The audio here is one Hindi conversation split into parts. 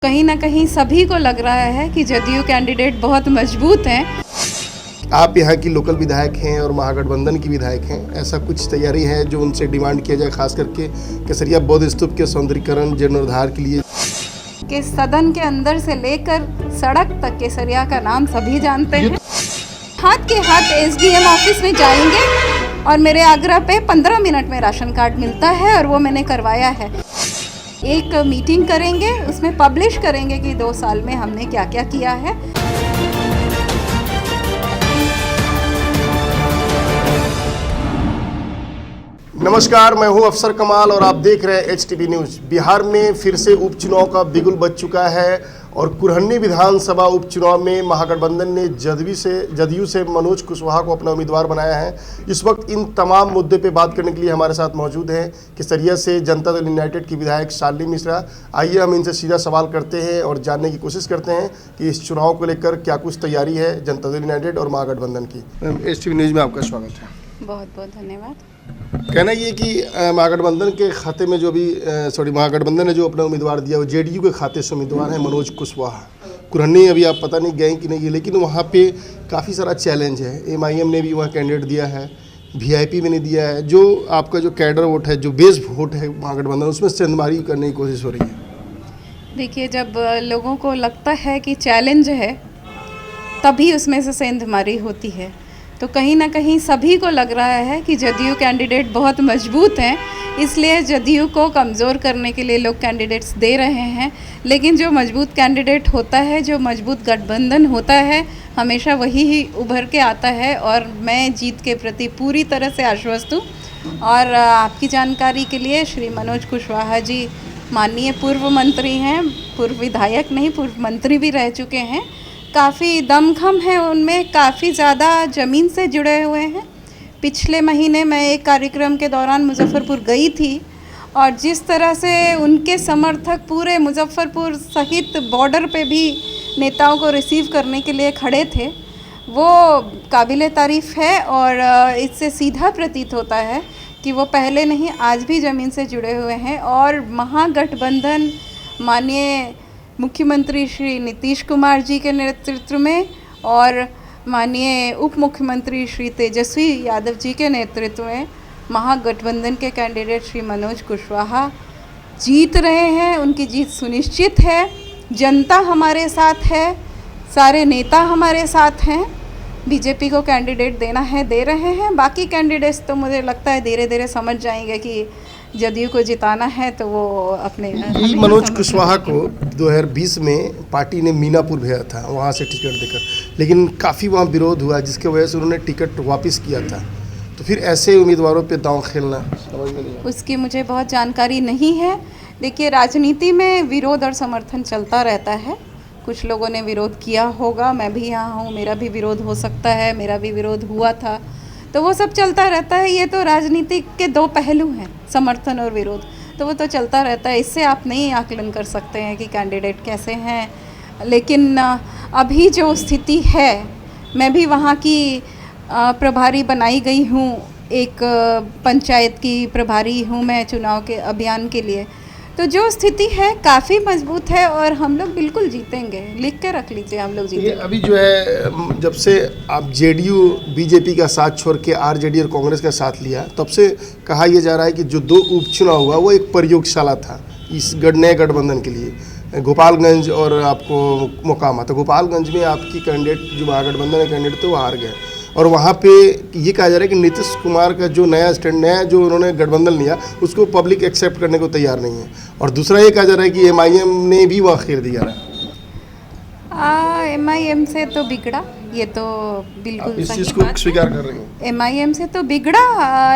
कहीं ना कहीं सभी को लग रहा है कि जदयू कैंडिडेट बहुत मजबूत हैं। आप यहाँ की लोकल विधायक हैं और महागठबंधन की विधायक हैं, ऐसा कुछ तैयारी है जो उनसे डिमांड किया जाए, खास करके केसरिया बौद्ध स्तूप के सौंदर्यीकरण जीर्णोद्धार के लिए? कि सदन के अंदर से लेकर सड़क तक केसरिया का नाम सभी जानते हैं। हाथ के हाथ एसडीएम ऑफिस में जाएंगे और मेरे आग्रह पे 15 मिनट में राशन कार्ड मिलता है और वो मैंने करवाया है। एक मीटिंग करेंगे, उसमें पब्लिश करेंगे कि 2 साल में हमने क्या क्या किया है। नमस्कार, मैं हूं अफसर कमाल और आप देख रहे हैं एचटीवी न्यूज़। बिहार में फिर से उपचुनाव का बिगुल बज चुका है और कुरहनी विधानसभा उपचुनाव में महागठबंधन ने जदयू से मनोज कुशवाहा को अपना उम्मीदवार बनाया है। इस वक्त इन तमाम मुद्दे पे बात करने के लिए हमारे साथ मौजूद हैं केसरिया से जनता दल यूनाइटेड की विधायक शालिनी मिश्रा। आइए हम इनसे सीधा सवाल करते हैं और जानने की कोशिश करते हैं कि इस चुनाव को लेकर क्या कुछ तैयारी है जनता दल यूनाइटेड और महागठबंधन की। एचटीवी न्यूज़ में आपका स्वागत है। बहुत बहुत धन्यवाद। कहना ये कि महागठबंधन के खाते में महागठबंधन ने जो अपना उम्मीदवार दिया वो जेडीयू के खाते से उम्मीदवार है मनोज कुशवाहा। कुरहनी अभी आप पता नहीं गए कि नहीं है, लेकिन वहाँ पे काफ़ी सारा चैलेंज है। एमआईएम ने भी वहाँ कैंडिडेट दिया है, वीआईपी में ने दिया है। जो आपका जो कैडर वोट है, जो बेस वोट है महागठबंधन, उसमें सेंधमारी करने की कोशिश हो रही है। देखिए, जब लोगों को लगता है कि चैलेंज है तभी उसमें से सेंधमारी होती है। तो कहीं ना कहीं सभी को लग रहा है कि जदयू कैंडिडेट बहुत मजबूत हैं, इसलिए जदयू को कमज़ोर करने के लिए लोग कैंडिडेट्स दे रहे हैं। लेकिन जो मजबूत कैंडिडेट होता है, जो मजबूत गठबंधन होता है, हमेशा वही ही उभर के आता है और मैं जीत के प्रति पूरी तरह से आश्वस्त हूँ। और आपकी जानकारी के लिए श्री मनोज कुशवाहा जी माननीय पूर्व मंत्री हैं, पूर्व विधायक नहीं, पूर्व मंत्री भी रह चुके हैं। काफ़ी दमखम है उनमें, काफ़ी ज़्यादा ज़मीन से जुड़े हुए हैं। पिछले महीने मैं एक कार्यक्रम के दौरान मुजफ्फरपुर गई थी और जिस तरह से उनके समर्थक पूरे मुजफ्फरपुर सहित बॉर्डर पे भी नेताओं को रिसीव करने के लिए खड़े थे, वो काबिले तारीफ़ है। और इससे सीधा प्रतीत होता है कि वो पहले नहीं आज भी ज़मीन से जुड़े हुए हैं। और महागठबंधन माननीय मुख्यमंत्री श्री नीतीश कुमार जी के नेतृत्व में और माननीय उप मुख्यमंत्री श्री तेजस्वी यादव जी के नेतृत्व में महागठबंधन के कैंडिडेट श्री मनोज कुशवाहा जीत रहे हैं। उनकी जीत सुनिश्चित है। जनता हमारे साथ है, सारे नेता हमारे साथ हैं। बीजेपी को कैंडिडेट देना है, दे रहे हैं। बाकी कैंडिडेट्स तो मुझे लगता है धीरे धीरे समझ जाएंगे कि जदयू को जिताना है तो वो अपने मनोज कुशवाहा को 2020 में पार्टी ने मीनापुर भेजा था वहाँ से टिकट देकर, लेकिन काफ़ी वहाँ विरोध हुआ जिसके वजह से उन्होंने टिकट वापस किया था। तो फिर ऐसे उम्मीदवारों पे दांव खेलना समझ में नहीं आता। उसकी मुझे बहुत जानकारी नहीं है। देखिए, राजनीति में विरोध और समर्थन चलता रहता है। कुछ लोगों ने विरोध किया होगा, मैं भी यहाँ हूँ, मेरा भी विरोध हो सकता है, मेरा भी विरोध हुआ था, तो वो सब चलता रहता है। ये तो राजनीति के 2 पहलू हैं, समर्थन और विरोध, तो वो तो चलता रहता है। इससे आप नहीं आकलन कर सकते हैं कि कैंडिडेट कैसे हैं। लेकिन अभी जो स्थिति है, मैं भी वहाँ की प्रभारी बनाई गई हूँ, एक पंचायत की प्रभारी हूँ मैं चुनाव के अभियान के लिए। तो जो स्थिति है काफ़ी मजबूत है और हम लोग बिल्कुल जीतेंगे। लिख के रख लीजिए, हम लोग जीतेंगे। अभी जो है, जब से आप जेडीयू बीजेपी का साथ छोड़ के आरजेडी और कांग्रेस का साथ लिया, तब से कहा यह जा रहा है कि जो 2 उपचुनाव हुआ वो एक प्रयोगशाला था इस नए गठबंधन के लिए। गोपालगंज और आपको मोकामा, तो गोपालगंज में आपकी कैंडिडेट जो महागठबंधन के कैंडिडेट थे वो हार गए और वहाँ पे ये कहा जा रहा है कि नीतीश कुमार का जो नया जो उन्होंने गठबंधन लिया उसको पब्लिक एक्सेप्ट करने को तैयार नहीं है। और दूसरा ये कहा जा रहा है कि एमआईएम ने भी वह खेल दिया है। एमआईएम से तो बिगड़ा, ये तो बिल्कुल इस चीज़ को स्वीकार कर रही हूँ। एमआईएम से तो बिगड़ा,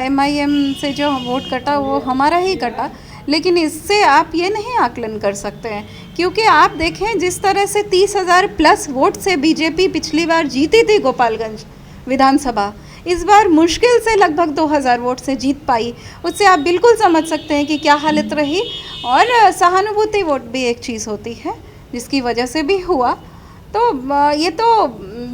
एमआईएम से जो वोट कटा वो हमारा ही कटा। लेकिन इससे आप ये नहीं आकलन कर सकते हैं, क्योंकि आप देखें जिस तरह से 30,000 प्लस वोट से बीजेपी पिछली बार जीती थी गोपालगंज विधानसभा, इस बार मुश्किल से लगभग 2,000 वोट से जीत पाई। उससे आप बिल्कुल समझ सकते हैं कि क्या हालत रही। और सहानुभूति वोट भी एक चीज़ होती है जिसकी वजह से भी हुआ। तो ये तो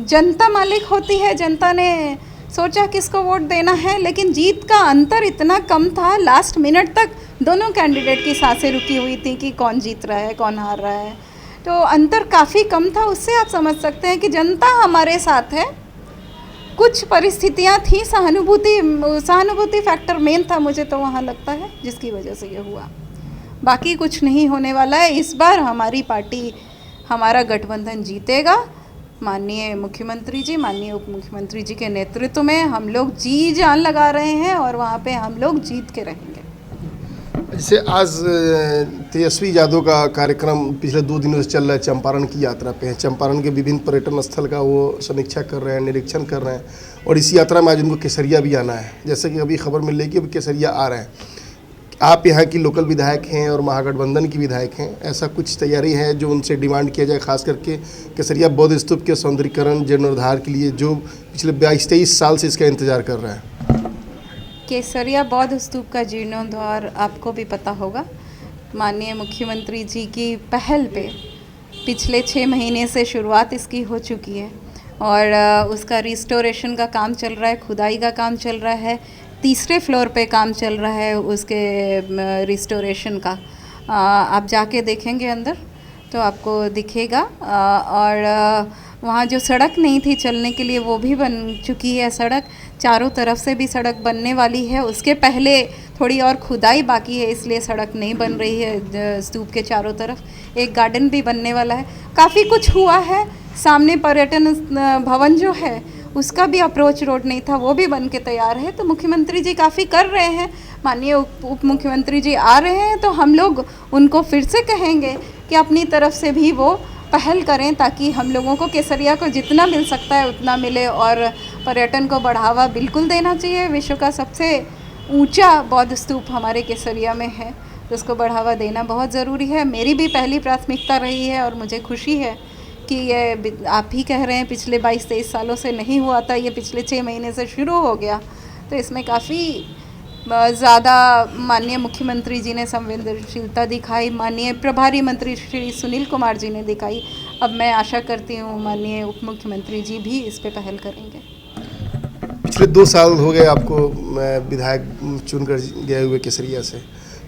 जनता मालिक होती है, जनता ने सोचा किसको वोट देना है। लेकिन जीत का अंतर इतना कम था, लास्ट मिनट तक दोनों कैंडिडेट की सांसें रुकी हुई थी कि कौन जीत रहा है, कौन हार रहा है। तो अंतर काफ़ी कम था। उससे आप समझ सकते हैं कि जनता हमारे साथ है। कुछ परिस्थितियां थी, सहानुभूति फैक्टर मेन था मुझे तो वहाँ लगता है, जिसकी वजह से ये हुआ। बाकी कुछ नहीं होने वाला है। इस बार हमारी पार्टी, हमारा गठबंधन जीतेगा। माननीय मुख्यमंत्री जी, माननीय उप मुख्यमंत्री जी के नेतृत्व में हम लोग जी जान लगा रहे हैं और वहाँ पे हम लोग जीत के रहेंगे। जैसे आज तेजस्वी यादव का कार्यक्रम पिछले 2 दिनों से चल रहा है, चंपारण की यात्रा पे है। चंपारण के विभिन्न पर्यटन स्थल का वो समीक्षा कर रहे हैं, निरीक्षण कर रहे हैं, और इसी यात्रा में आज उनको केसरिया भी आना है। जैसे कि अभी खबर मिल रही है कि अभी केसरिया आ रहे हैं। आप यहाँ की लोकल विधायक हैं और महागठबंधन की विधायक हैं, ऐसा कुछ तैयारी है जो उनसे डिमांड किया जाए, खास करके केसरिया बौद्ध स्तूप के सौंदर्यीकरण, जीर्णोद्धार के लिए, जो पिछले 22-23 साल से इसका इंतजार कर रहा है? केसरिया बौद्ध स्तूप का जीर्णोद्धार आपको भी पता होगा, माननीय मुख्यमंत्री जी की पहल पे पिछले 6 महीने से शुरुआत इसकी हो चुकी है और उसका रिस्टोरेशन का काम चल रहा है, खुदाई का काम चल रहा है, 3रे फ्लोर पे काम चल रहा है उसके रिस्टोरेशन का। आप जाके देखेंगे अंदर तो आपको दिखेगा। और वहाँ जो सड़क नहीं थी चलने के लिए वो भी बन चुकी है सड़क, चारों तरफ से भी सड़क बनने वाली है। उसके पहले थोड़ी और खुदाई बाकी है, इसलिए सड़क नहीं बन रही है स्तूप के चारों तरफ। एक गार्डन भी बनने वाला है, काफ़ी कुछ हुआ है। सामने पर्यटन भवन जो है उसका भी अप्रोच रोड नहीं था, वो भी बन के तैयार है। तो मुख्यमंत्री जी काफ़ी कर रहे हैं, माननीय उप मुख्यमंत्री जी आ रहे हैं, तो हम लोग उनको फिर से कहेंगे कि अपनी तरफ से भी वो पहल करें ताकि हम लोगों को केसरिया को जितना मिल सकता है उतना मिले। और पर्यटन को बढ़ावा बिल्कुल देना चाहिए। विश्व का सबसे ऊंचा बौद्ध स्तूप हमारे केसरिया में है, तो उसको बढ़ावा देना बहुत ज़रूरी है। मेरी भी पहली प्राथमिकता रही है और मुझे खुशी है कि ये आप ही कह रहे हैं पिछले 22-23 सालों से नहीं हुआ था, ये पिछले 6 महीने से शुरू हो गया। तो इसमें काफ़ी ज़्यादा माननीय मुख्यमंत्री जी ने संवेदनशीलता दिखाई, माननीय प्रभारी मंत्री श्री सुनील कुमार जी ने दिखाई। अब मैं आशा करती हूँ माननीय उप मुख्यमंत्री जी भी इस पे पहल करेंगे। पिछले 2 साल हो गए आपको विधायक चुनकर गए हुए केसरिया से।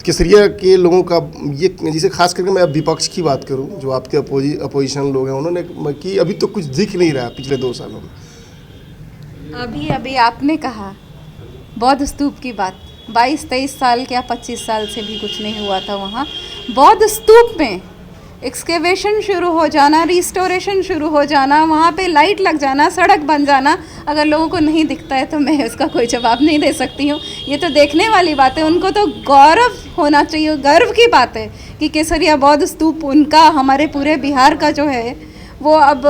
केसरिया के लोगों का ये, जिसे खास करके मैं अब विपक्ष की बात करूं, जो आपके अपोजिशन लोग हैं, उन्होंने कि अभी तो कुछ दिख नहीं रहा पिछले 2 सालों में। अभी आपने कहा बौद्ध स्तूप की बात, 22-23 साल क्या 25 साल से भी कुछ नहीं हुआ था वहाँ। बौद्ध स्तूप में एक्सकेवेशन शुरू हो जाना, रिस्टोरेशन शुरू हो जाना, वहाँ पे लाइट लग जाना, सड़क बन जाना, अगर लोगों को नहीं दिखता है तो मैं इसका कोई जवाब नहीं दे सकती हूँ। ये तो देखने वाली बात है, उनको तो गौरव होना चाहिए, गर्व की बात है कि केसरिया बौद्ध स्तूप उनका, हमारे पूरे बिहार का जो है वो अब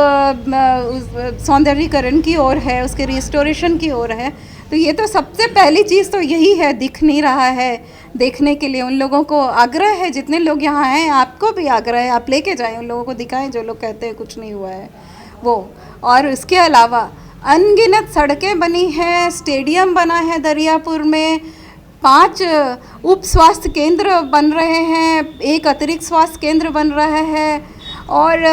सौंदर्यीकरण की ओर है, उसके रिस्टोरेशन की ओर है। तो ये तो सबसे पहली चीज़ तो यही है, दिख नहीं रहा है। देखने के लिए उन लोगों को आग्रह है, जितने लोग यहाँ हैं आपको भी आग्रह है, आप लेके जाएं, उन लोगों को दिखाएं जो लोग कहते हैं कुछ नहीं हुआ है वो। और इसके अलावा अनगिनत सड़कें बनी हैं, स्टेडियम बना है दरियापुर में, 5 उप स्वास्थ्य केंद्र बन रहे हैं, 1 अतिरिक्त स्वास्थ्य केंद्र बन रहा है। और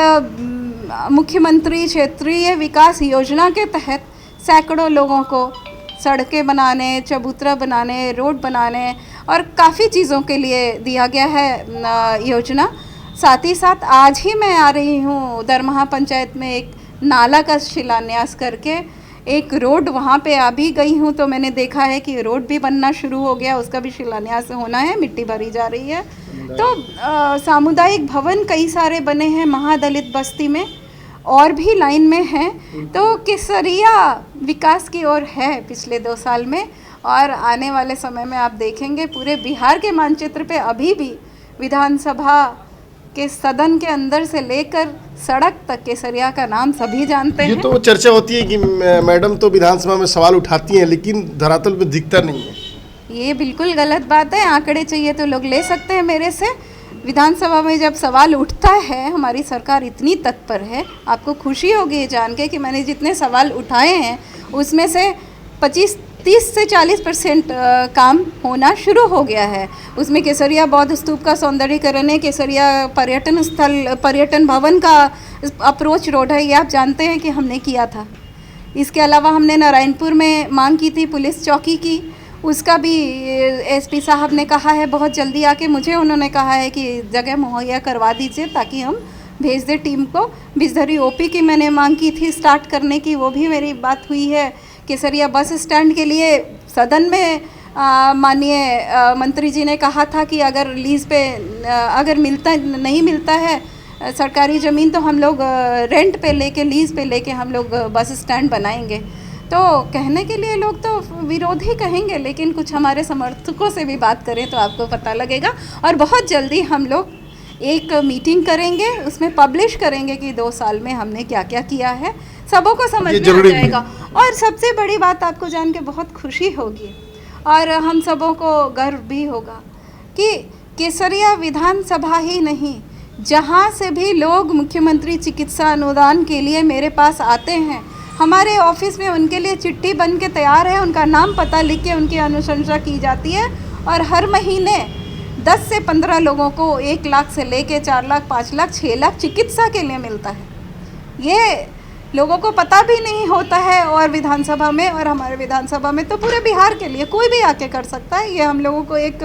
मुख्यमंत्री क्षेत्रीय विकास योजना के तहत सैकड़ों लोगों को सड़कें बनाने, चबूतरा बनाने, रोड बनाने और काफ़ी चीज़ों के लिए दिया गया है योजना। साथ ही साथ आज ही मैं आ रही हूँ दरमहा पंचायत में एक नाला का शिलान्यास करके, एक रोड वहाँ पे आ भी गई हूँ, तो मैंने देखा है कि रोड भी बनना शुरू हो गया, उसका भी शिलान्यास होना है, मिट्टी भरी जा रही है। तो सामुदायिक भवन कई सारे बने हैं महादलित बस्ती में, और भी लाइन में हैं। तो केसरिया विकास की ओर है पिछले 2 साल में, और आने वाले समय में आप देखेंगे पूरे बिहार के मानचित्र पे अभी भी विधानसभा के सदन के अंदर से लेकर सड़क तक केसरिया का नाम सभी जानते हैं। ये तो चर्चा होती है कि मैडम तो विधानसभा में सवाल उठाती हैं लेकिन धरातल पे दिखता नहीं है। ये बिल्कुल गलत बात है। आंकड़े चाहिए तो लोग ले सकते हैं मेरे से। विधानसभा में जब सवाल उठता है, हमारी सरकार इतनी तत्पर है, आपको खुशी होगी ये जान के कि मैंने जितने सवाल उठाए हैं उसमें से 30 से 40% काम होना शुरू हो गया है। उसमें केसरिया बौद्ध स्तूप का सौंदर्यीकरण है, केसरिया पर्यटन स्थल, पर्यटन भवन का अप्रोच रोड है, ये आप जानते हैं कि हमने किया था। इसके अलावा हमने नारायणपुर में मांग की थी पुलिस चौकी की, उसका भी एसपी साहब ने कहा है बहुत जल्दी आके, मुझे उन्होंने कहा है कि जगह मुहैया करवा दीजिए ताकि हम भेज दे टीम को। बिजधरी ओपी की मैंने मांग की थी स्टार्ट करने की, वो भी मेरी बात हुई है। केसरिया बस स्टैंड के लिए सदन में माननीय मंत्री जी ने कहा था कि अगर लीज़ पे अगर नहीं मिलता है सरकारी ज़मीन तो हम लोग रेंट पे लेके लीज़ पे लेके हम लोग बस स्टैंड बनाएंगे। तो कहने के लिए लोग तो विरोध ही कहेंगे, लेकिन कुछ हमारे समर्थकों से भी बात करें तो आपको पता लगेगा। और बहुत जल्दी हम लोग एक मीटिंग करेंगे, उसमें पब्लिश करेंगे कि 2 साल में हमने क्या क्या किया है, सबों को समझ में आ जाएगा। और सबसे बड़ी बात आपको जान के बहुत खुशी होगी और हम सबों को गर्व भी होगा कि केसरिया विधानसभा ही नहीं, जहाँ से भी लोग मुख्यमंत्री चिकित्सा अनुदान के लिए मेरे पास आते हैं, हमारे ऑफिस में उनके लिए चिट्ठी बन के तैयार है, उनका नाम पता लिख के उनकी अनुशंसा की जाती है। और हर महीने 10 से 15 लोगों को 1 लाख से लेके 4 लाख, 5 लाख, 6 लाख चिकित्सा के लिए मिलता है। ये लोगों को पता भी नहीं होता है। और विधानसभा में, और हमारे विधानसभा में तो पूरे बिहार के लिए कोई भी आके कर सकता है। ये हम लोगों को एक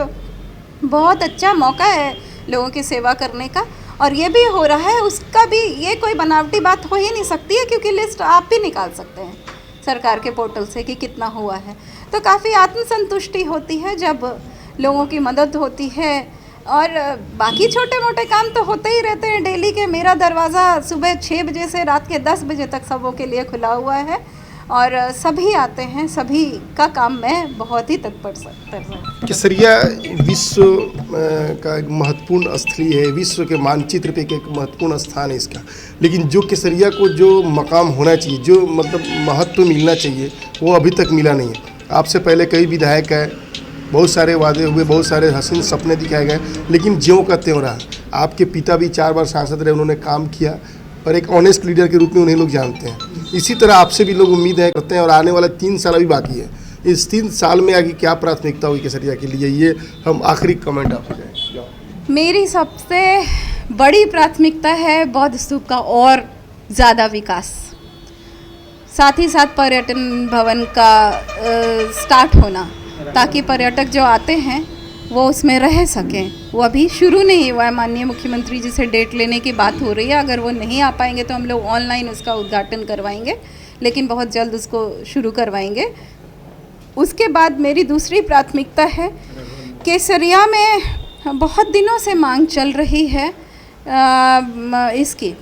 बहुत अच्छा मौका है लोगों की सेवा करने का, और ये भी हो रहा है। उसका भी ये कोई बनावटी बात हो ही नहीं सकती है, क्योंकि लिस्ट आप भी निकाल सकते हैं सरकार के पोर्टल से कि कितना हुआ है। तो काफ़ी आत्मसंतुष्टि होती है जब लोगों की मदद होती है। और बाकी छोटे मोटे काम तो होते ही रहते हैं डेली के। मेरा दरवाज़ा सुबह 6 बजे से रात के 10 बजे तक सबों के लिए खुला हुआ है और सभी आते हैं, सभी का काम मैं बहुत ही तत्पर केसरिया विश्व का एक महत्वपूर्ण स्थली है, विश्व के मानचित्र पे एक महत्वपूर्ण स्थान है इसका। लेकिन जो केसरिया को जो मकाम होना चाहिए, जो मतलब महत्व मिलना चाहिए, वो अभी तक मिला नहीं है। आपसे पहले कई विधायक है, बहुत सारे वादे हुए, बहुत सारे हसीन सपने दिखाए गए, लेकिन ज्यों का त्यों रहा। आपके पिता भी 4 बार सांसद रहे, उन्होंने काम किया और एक ऑनेस्ट लीडर के रूप में उन्हें लोग जानते हैं। इसी तरह आपसे भी लोग उम्मीद है करते हैं। और आने वाला 3 साल अभी बाकी है। इस 3 साल में आगे क्या प्राथमिकता होगी केसरिया के लिए, ये हम आखिरी कमेंट आपसे जाएं। मेरी सबसे बड़ी प्राथमिकता है बौद्ध स्तूप का और ज़्यादा विकास, साथ ही साथ पर्यटन भवन का स्टार्ट होना, ताकि पर्यटक जो आते हैं वो उसमें रह सकें। वो अभी शुरू नहीं हुआ है। माननीय मुख्यमंत्री जी से डेट लेने की बात हो रही है। अगर वो नहीं आ पाएंगे तो हम लोग ऑनलाइन उसका उद्घाटन करवाएंगे, लेकिन बहुत जल्द उसको शुरू करवाएंगे। उसके बाद मेरी दूसरी प्राथमिकता है, केसरिया में बहुत दिनों से मांग चल रही है इसकी,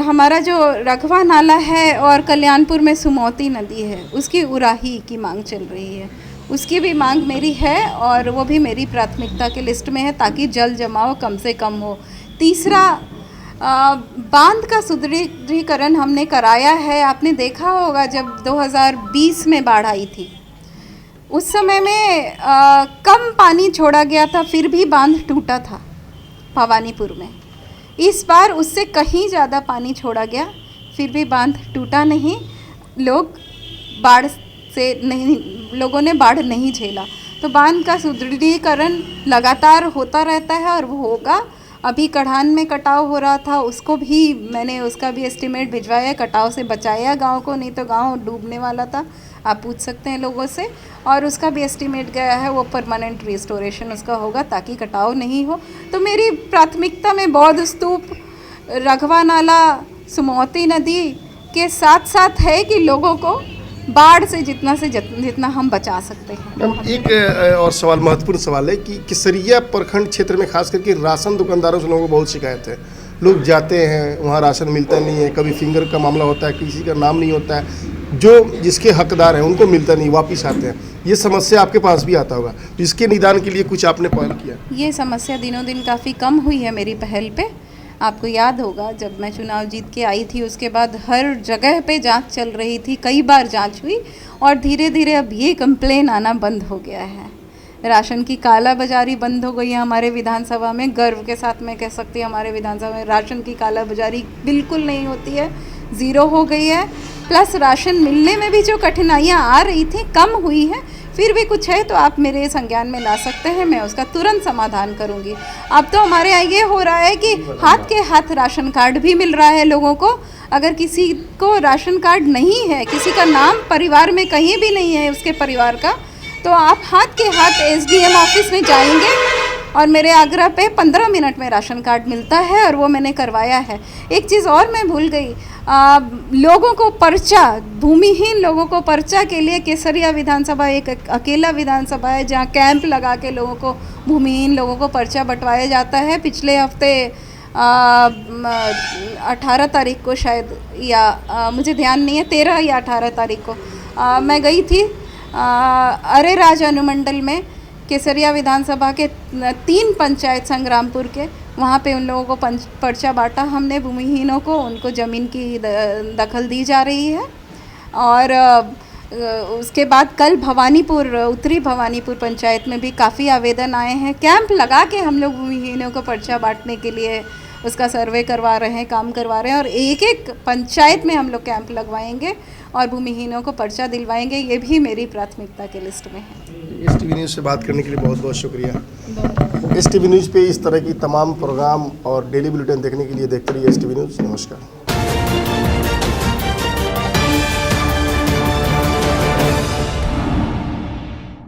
हमारा जो रघवा नाला है और कल्याणपुर में सुमौती नदी है, उसकी उराही की मांग चल रही है। उसकी भी मांग मेरी है और वो भी मेरी प्राथमिकता की लिस्ट में है, ताकि जल जमाव कम से कम हो। तीसरा, बांध का सुदृढ़ीकरण हमने कराया है। आपने देखा होगा जब 2020 में बाढ़ आई थी, उस समय में कम पानी छोड़ा गया था, फिर भी बांध टूटा था भवानीपुर में। इस बार उससे कहीं ज़्यादा पानी छोड़ा गया, फिर भी बांध टूटा नहीं। लोगों ने बाढ़ नहीं झेला। तो बांध का सुदृढ़ीकरण लगातार होता रहता है और वो होगा। अभी कढ़ान में कटाव हो रहा था, मैंने उसका भी एस्टीमेट भिजवाया, कटाव से बचाया गांव को, नहीं तो गांव डूबने वाला था। आप पूछ सकते हैं लोगों से। और उसका भी एस्टीमेट गया है, वो परमानेंट रिस्टोरेशन उसका होगा ताकि कटाव नहीं हो। तो मेरी प्राथमिकता में बौद्ध स्तूप, रघवा नाला, सुमौती नदी के साथ साथ है कि लोगों को बाढ़ से जितना हम बचा सकते हैं। एक और सवाल, महत्वपूर्ण सवाल है कि केसरिया प्रखंड क्षेत्र में खास करके राशन दुकानदारों से लोगों को बहुत शिकायत है। लोग जाते हैं, वहाँ राशन मिलता नहीं है, कभी फिंगर का मामला होता है, किसी का नाम नहीं होता है, जो जिसके हकदार हैं उनको मिलता नहीं, वापिस आते हैं। ये समस्या आपके पास भी आता होगा, तो इसके निदान के लिए कुछ आपने पहल किया? ये समस्या दिनों दिन काफ़ी कम हुई है मेरी पहल पे। आपको याद होगा जब मैं चुनाव जीत के आई थी, उसके बाद हर जगह पे जांच चल रही थी, कई बार जांच हुई और धीरे धीरे अब ये कंप्लेन आना बंद हो गया है। राशन की कालाबाजारी बंद हो गई है हमारे विधानसभा में। गर्व के साथ मैं कह सकती हूँ हमारे विधानसभा में राशन की कालाबाजारी बिल्कुल नहीं होती है, ज़ीरो हो गई है। प्लस राशन मिलने में भी जो कठिनाइयाँ आ रही थी कम हुई है। फिर भी कुछ है तो आप मेरे संज्ञान में ला सकते हैं, मैं उसका तुरंत समाधान करूंगी। अब तो हमारे यहाँ ये हो रहा है कि हाथ के हाथ राशन कार्ड भी मिल रहा है लोगों को। अगर किसी को राशन कार्ड नहीं है, किसी का नाम परिवार में कहीं भी नहीं है उसके परिवार का, तो आप हाथ के हाथ SDM ऑफिस में जाएंगे और मेरे आग्रह पे 15 मिनट में राशन कार्ड मिलता है और वो मैंने करवाया है। एक चीज़ और मैं भूल गई, लोगों को पर्चा, भूमिहीन लोगों को पर्चा के लिए केसरिया विधानसभा एक अकेला विधानसभा है जहाँ कैंप लगा के लोगों को, भूमिहीन लोगों को पर्चा बंटवाया जाता है। पिछले हफ्ते 18 तारीख को शायद, या मुझे ध्यान नहीं है, 13 या 18 तारीख को मैं गई थी अरे राज अनुमंडल में केसरिया विधानसभा के 3 पंचायत संग्रामपुर के, वहाँ पे उन लोगों को पर्चा बांटा हमने भूमिहीनों को, उनको ज़मीन की दखल दी जा रही है। और उसके बाद कल भवानीपुर, उत्तरी भवानीपुर पंचायत में भी काफ़ी आवेदन आए हैं। कैंप लगा के हम लोग भूमिहीनों को पर्चा बांटने के लिए उसका सर्वे करवा रहे हैं, काम करवा रहे हैं, और एक एक पंचायत में हम लोग कैंप लगवाएंगे और भूमिहीनों को पर्चा दिलवाएंगे। ये भी मेरी प्राथमिकता के लिस्ट में है। STV न्यूज़ से बात करने के लिए बहुत बहुत शुक्रिया। STV न्यूज़ पे इस तरह की तमाम प्रोग्राम और डेली बुलेटिन देखने के लिए देखते रहिए STV न्यूज़। नमस्कार।